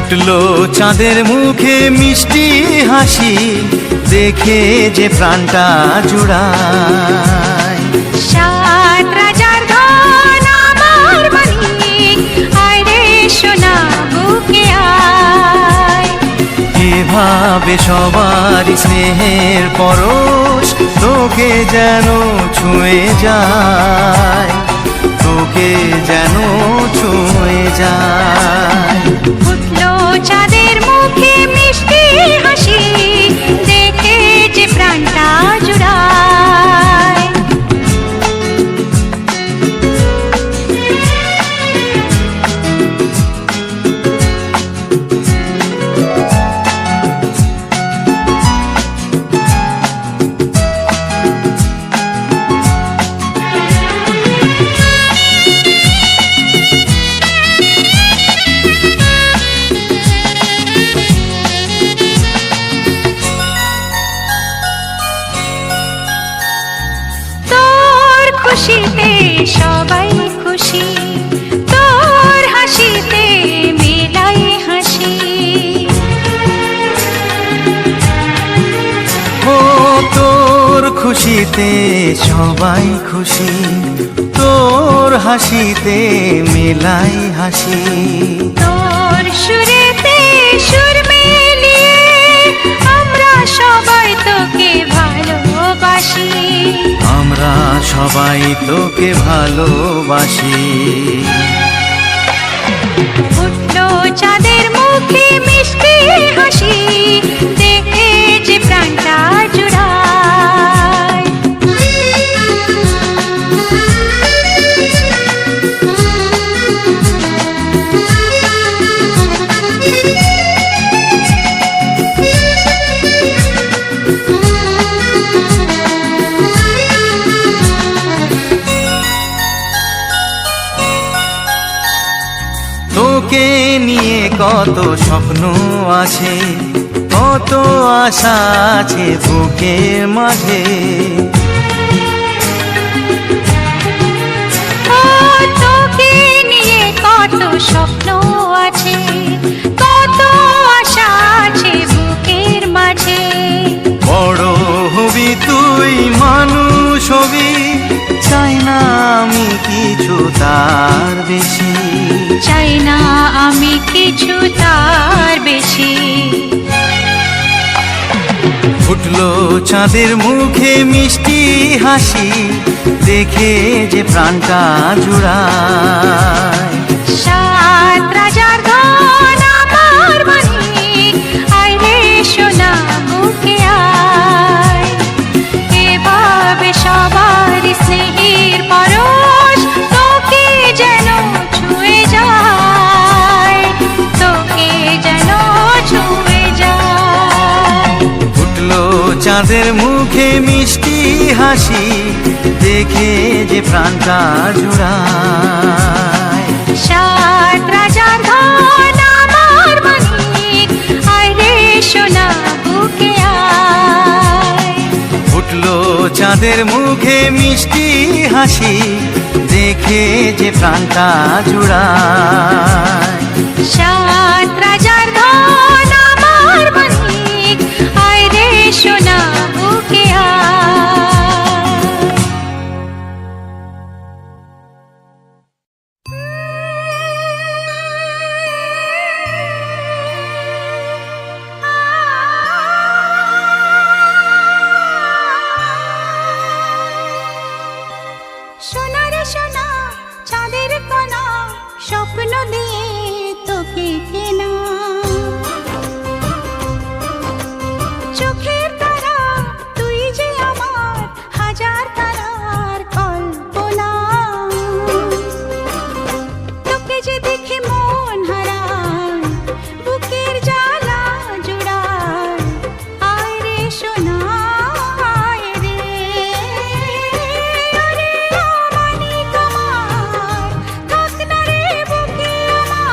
ফুটলো চাঁদের মুখে মিষ্টি হাসি, দেখে যে প্রাণটা জুড়ায়। সাত রাজার ধন আমার মানিক, আয় রে সোনা বুকে আয়। এভাবে সবার স্নেহের পরশ তোকে যেন ছুঁয়ে যায়, তোকে যেন ছুঁয়ে যায়। ফুটলো চাঁদের মুখে মিষ্টি হাসি, দেখে যে প্রাণটা জুড়ায়। খুশিতে সবাই খুশি, তোর হাসিতে মেলাই হাসি। ও তোর খুশিতে সবাই খুশি, তোর হাসিতে মেলাই হাসি। তোর সুরেতে সুর মিলিয়ে আমরা সবাই তোকে ভালোবাসি, আমরা সবাই তোকে ভালোবাসি। ফুটলো চাঁদের মুখে মিষ্টি হাসি, দেখে যে প্রাণটা জুড়ায়। তোকে নিয়ে কত স্বপ্ন আছে, কত আশা আছে বুকের মাঝে। ও তোকে নিয়ে কত স্বপ্ন আছে, কত আশা আছে বুকের মাঝে। বড় হবি তুই, মানুষ হবি, চাই না আমি কিছু তার বেশি, চাই না আমি কিছু তার বেশি। ফুটলো চাঁদের মুখে মিষ্টি হাসি, দেখে যে প্রাণটা জুড়ায়। সাত রাজার ধন আমার মানিক, আয় রে সোনা বুকে আয়। এভাবে সবার স্নেহের পরশ তোকে যেন ছুঁয়ে যায়, তোকে যেন ছুঁয়ে যায়। ফুটলো চাঁদের মুখে মিষ্টি হাসি, দেখে যে প্রাণটা জুড়ায়। সাত রাজার ধন আমার মানিক, আয় রে সোনা বুকে আয়। ফুটলো চাঁদের মুখে মিষ্টি হাসি, দেখে যে প্রাণটা জুড়ায়। সাত রাজার ধন আমার মানিক, আয় রে সোনা বুকে আয়। সোনা রে সোনা চাঁদের কণা, স্বপ্ন দিয়ে তোকে কেনা। চোখের তারা তুই যে আমার, হাজার তারার কল্পনা। তোকে যে দেখে মন হারায়, বুকের জ্বালা জুড়ায়। আয় রে সোনা আয় রে, আরে মানিক আমার, থাক না রে বুকে আমার।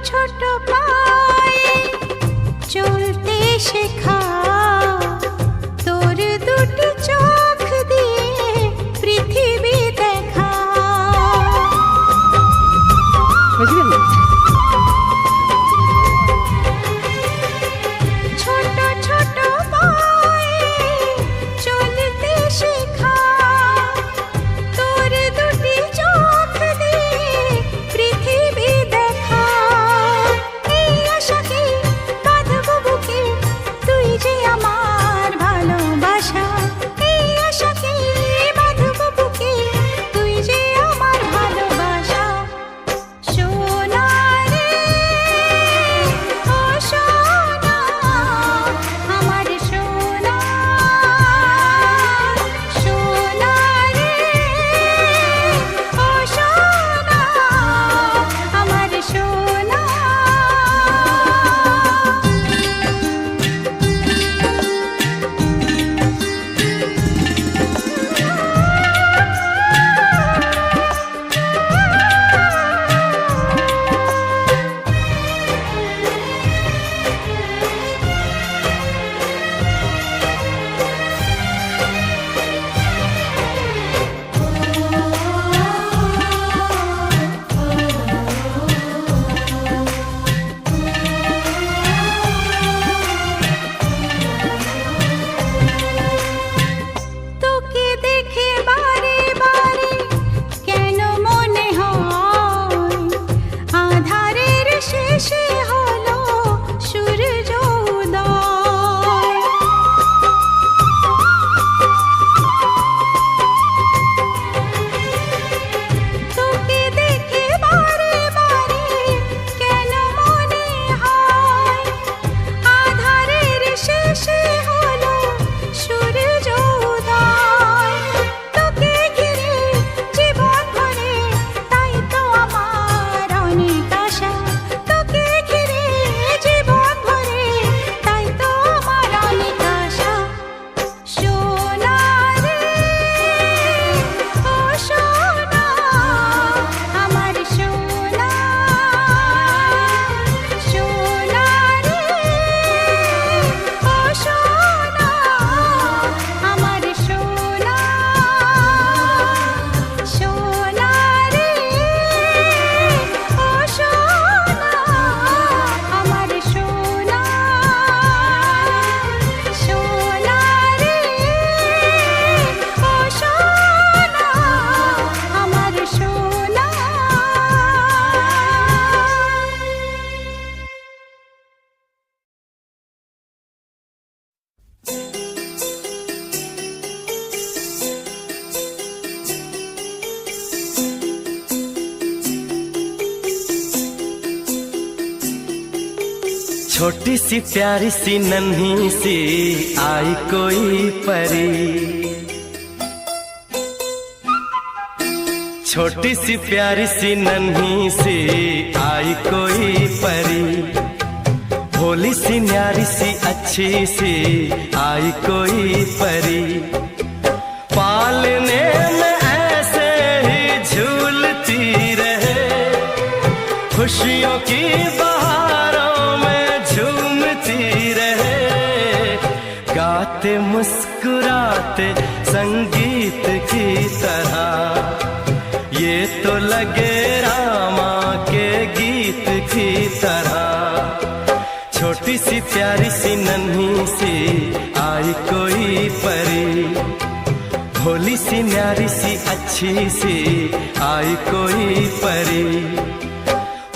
ছোট পায়ে চলতে শেখা, তোর দুটি চোখ দিয়ে পৃথিবী দেখা। ছোট ছোট পায়ে চলতে শেখা, তোর দুটি চোখ দিয়ে পৃথিবী দেখা। এই আশাকে বাঁধবো বুকে, তুই যে আমার ভালোবাসা। এই আশাকে বাঁধবো বুকে, তুই যে আমার ভালোবাসা। সোনা রে ও সোনা, আমার সোনা। সোনা রে ও সোনা, আমার সোনা। তোকে দেখে বারে বারে কেন মনে হয় আঁধারের শেষে হলো সূর্য উদয়। তোকে দেখে বারে বারে কেন মনে হয় আঁধারের শেষে হলো সূর্য উদয়। তোকে ঘিরে জীবন ভরে, তাই তো আমার অনেক আশা। তোকে ঘিরে জীবন ভরে, তাই তো আমার অনেক আশা। সোনা রে ও সোনা, আমার সোনা। সোনা রে ও সোনা, আমার সোনা। সোনা রে ও সোনা, আমার সোনা। সোনা রে ও সোনা, আমার সোনা। छोटी सी प्यारी सी नन्ही सी आई कोई परी, छोटी सी प्यारी सी नन्ही सी आई कोई परी, भोली सी न्यारी सी अच्छी सी आई कोई परी, पालने में ऐसे ही झूलती रहे, खुशियों की बहारों में झूमती रहे, गाते मुस्कुराते संगीत की तरह, ये तो लगे रामा के गीत की तरह। छोटी सी प्यारी सी नन्ही सी आई कोई परी, भोली सी न्यारी सी अच्छी सी आई कोई परी,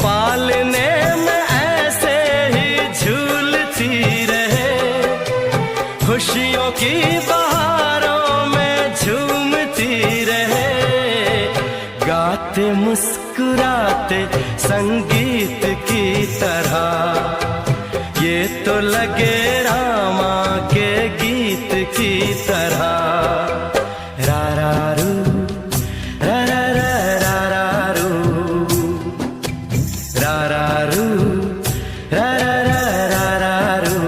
पालने में ऐसे ही झूलती रहे, खुशियों की बहारों में झूमती रहे, गाते मुस्कुराते संगीत की तरह, ये तो लगे रामा के गीत की तरह। रा रा रू, रा रा रा रा रा रू, रा रा रू, रा रा रा रा रा रू।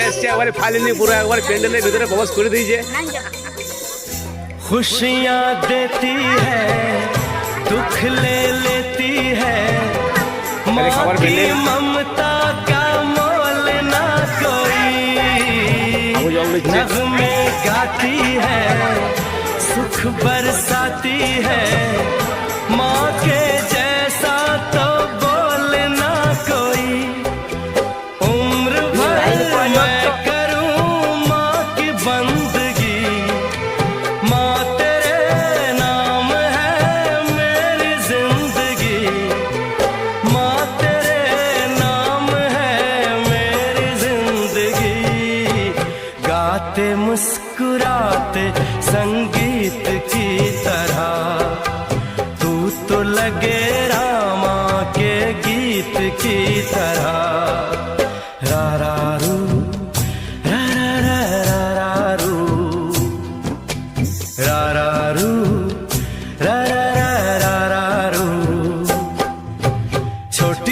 এসছে একবারে ফালিনি পুরো একবার প্যান্ডেলের ভিতরে প্রবেশ করে দিয়েছে। खुशियाँ देती है दुख ले लेती है माँ खबर की मिले। ममता का मोल ना कोई नगमे गाती है सुख बरसाती है माँ के जैसा तो बोलना कोई उम्र भर मैं करूँ माँ की बंदगी माँ तेरे नाम है मेरी जिंदगी माँ तेरे नाम है मेरी जिंदगी गाते मुस्कुराते संगीत की तरह तू तो लगे रामा के गीत की तरह रा रा रू रा रा रा रा रा रू रा रा रू